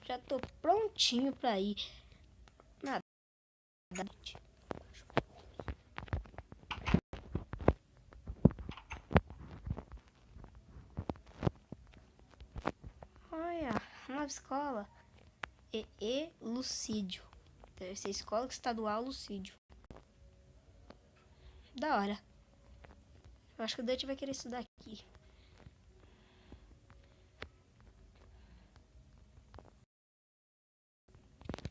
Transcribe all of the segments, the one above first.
Já tô prontinho pra ir. Nada. Olha, nova escola. EE Lucídio. Deve ser Escola Estadual Lucídio. Da hora. Eu acho que o Dutch vai querer estudar aqui.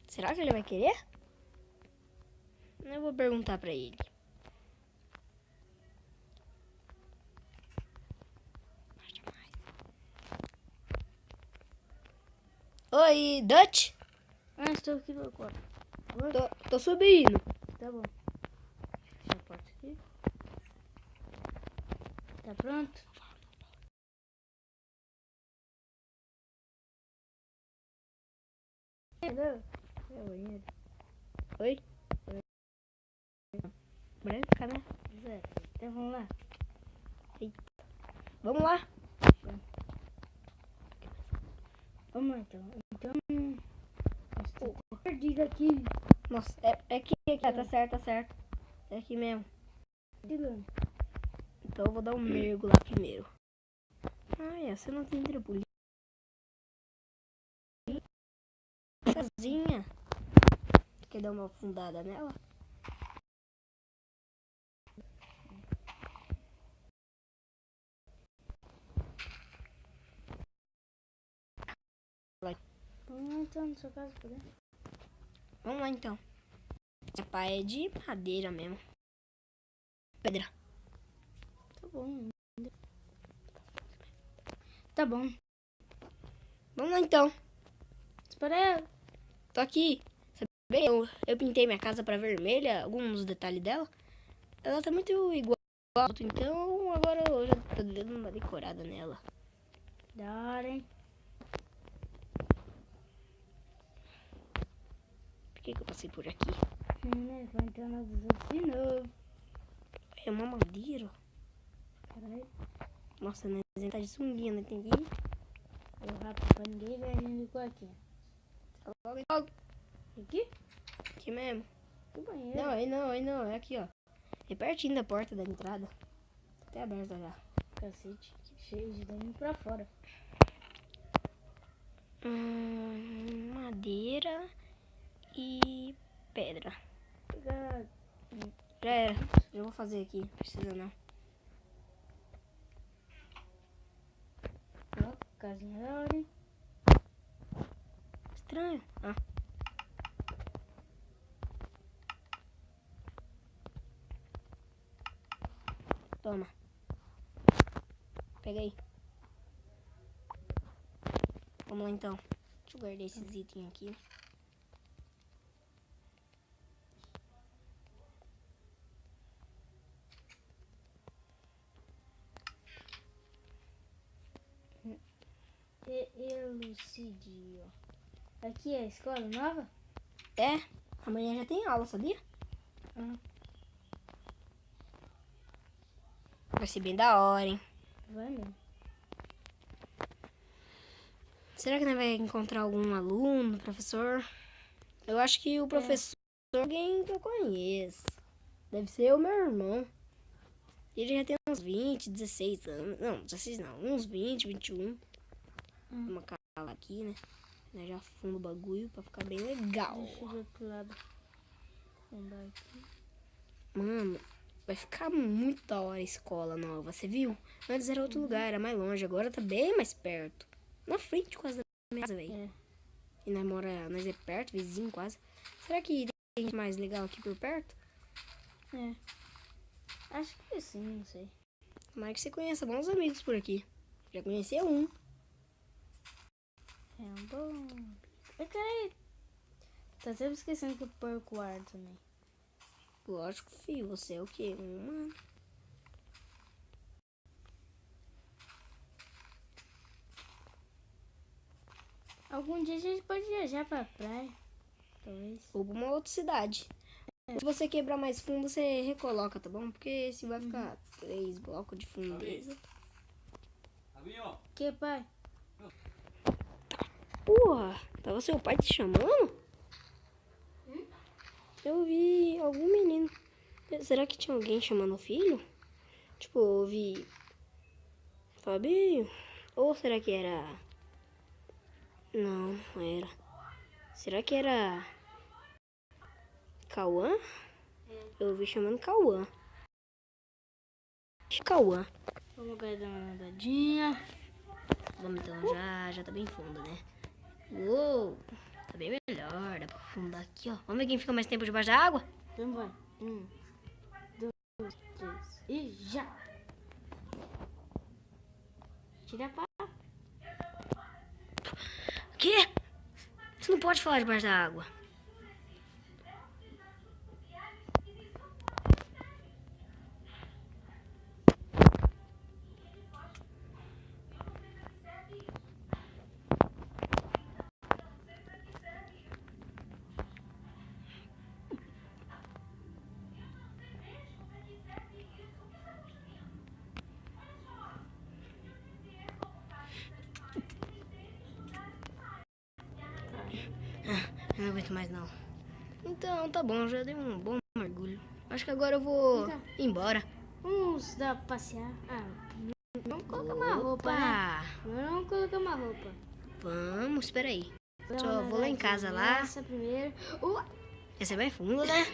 Será que ele vai querer? Eu vou perguntar pra ele. Oi, Dutch? Estou aqui no quarto. Tô subindo. Tá bom. Fecha a porta aqui. Tá pronto? É o banheiro. Oi? Branca, né? Zé, então vamos lá. Vamos lá. Vamos lá então. Estou perdido aqui. Nossa, é aqui, tá certo. É aqui mesmo. Então eu vou dar um mergulho lá primeiro. Você não tem trampolim. Casinha. Quer dar uma afundada nela? Vamos lá então, na sua casa, poder? Vamos lá então. Essa pá é de madeira mesmo. Pedra. Tá bom. Tá bom. Vamos lá então. Espera aí. Tô aqui. Sabe, eu pintei minha casa pra vermelha. Alguns detalhes dela. Ela tá muito igual ao outro. Então agora eu já tô dando uma decorada nela. Da hora, hein? Por que eu passei por aqui? Vai entrar na dos outros de novo. É uma madeira. Caralho. Nossa, né? Tá de sunguinha, não entendi. Eu rápido pra ninguém ver a gente ficou aqui. Logo. Aqui? Aqui mesmo. Do banheiro. Não, aí não. É aqui, ó. É pertinho da porta da entrada. Tá até aberta já. Cacete. Cheio de dano pra fora. Madeira e pedra. Pegar. Já era. Já vou fazer aqui. Não precisa não. Ó, casinha da hora, hein? Estranho. Toma. Pega aí. Vamos lá então. Deixa eu guardar esses itens aqui. Elucidio. Aqui é a escola nova? É. Amanhã já tem aula, sabia? Vai ser bem da hora, hein? Vai mesmo. Será que nós vai encontrar algum aluno, professor? Eu acho que o professor é alguém que eu conheço. Deve ser o meu irmão. Ele já tem uns 20, 16 anos. Não, 16 não. Uns 20, 21. Uma cala aqui, né? Nós já funda o bagulho pra ficar bem legal. Deixa eu ver pro lado. Fundar aqui. Mano, vai ficar muito da hora a escola nova, você viu? Antes era outro lugar, era mais longe. Agora tá bem mais perto. Na frente quase da minha casa, velho. E nós é perto, vizinho quase. Será que tem gente mais legal aqui por perto? Acho que sim, não sei. Tomara que você conheça bons amigos por aqui. Já conheci um. É um bom. Peraí. Tá sempre esquecendo que eu perco o ar também. Lógico, filho. Você é o quê? Um humano. Algum dia a gente pode viajar pra praia. Talvez. Ou pra uma outra cidade. Se você quebrar mais fundo, você recoloca, tá bom? Porque se vai ficar 3 blocos de fundeza. Que, pai? Porra! Tava seu pai te chamando? Eu vi algum menino. Será que tinha alguém chamando o filho? Tipo, eu ouvi Fabinho? Ou será que era... Não, não era. Será que era Cauã? Eu ouvi chamando Cauã. Cauã. Vamos agora dar uma nadadinha. Vamos então, já tá bem fundo, né? Uou, tá bem melhor, dá pra afundar aqui, ó. Vamos ver quem fica mais tempo debaixo da água? Então vai. 1, 2, 3 e já! Tira a pá. O quê? Você não pode falar debaixo da água. Eu não aguento mais não. Então, tá bom, já dei um bom mergulho. Acho que agora eu vou embora. Vamos dar pra passear. Vamos colocar uma roupa, né? Vamos colocar uma roupa. Vamos, espera aí. Só vou lá em casa lá. Essa primeiro. Esse é bem fundo, né?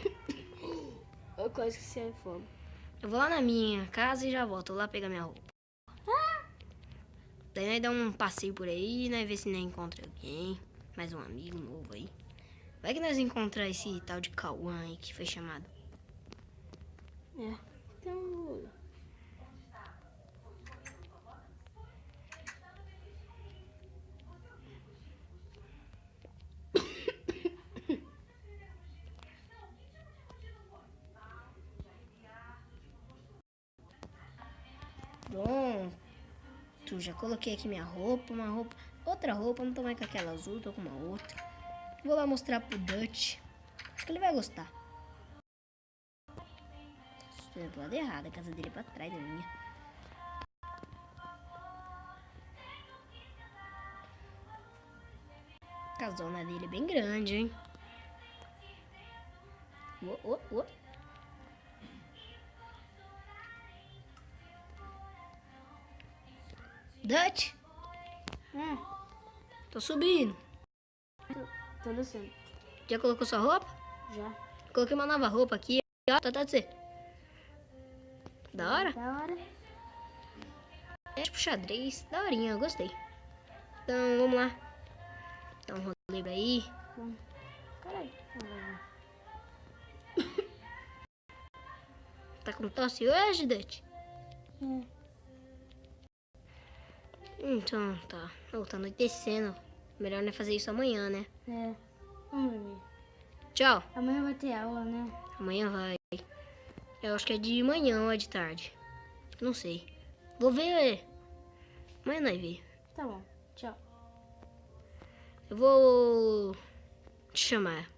Eu quase esqueci a fome. Eu vou lá na minha casa e já volto. Vou lá pegar minha roupa. Daí nós dá um passeio por aí, né? Ver se nós encontra alguém. Mais um amigo novo aí. Vai que nós encontramos esse tal de Cauã aí que foi chamado. Então... Pronto. Já coloquei aqui minha roupa, outra roupa, não tô mais com aquela azul, tô com uma outra. Vou lá mostrar pro Dutch. Acho que ele vai gostar. Estou do lado errado, a casa dele é pra trás da minha. A casona dele é bem grande, hein? Dutch? Tô subindo. Tô descendo. Já colocou sua roupa? Já. Coloquei uma nova roupa aqui, ó. Tá de você. Da hora? Da hora. É tipo xadrez. Daorinha, eu gostei. Então, vamos lá. Dá um rolê aí. Caralho. Tá com tosse hoje, Dutch? Então, tá. Tá anoitecendo. Melhor não fazer isso amanhã, né? Vamos dormir. Tchau. Amanhã vai ter aula, né? Amanhã vai. Eu acho que é de manhã ou é de tarde. Não sei. Vou ver. Amanhã nós vê. Tá bom. Tchau. Eu vou te chamar.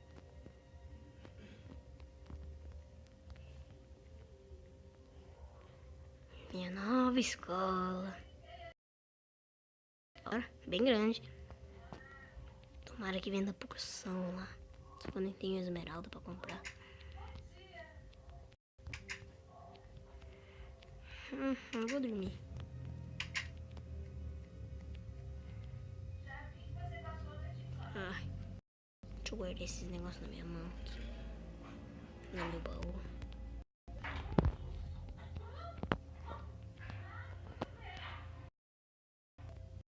Minha nova escola. Olha, bem grande. Tomara que venda porção lá. Só quando eu tenho esmeralda pra comprar. Eu vou dormir. Ai, deixa eu guardar esses negócios na minha mão aqui. No meu baú.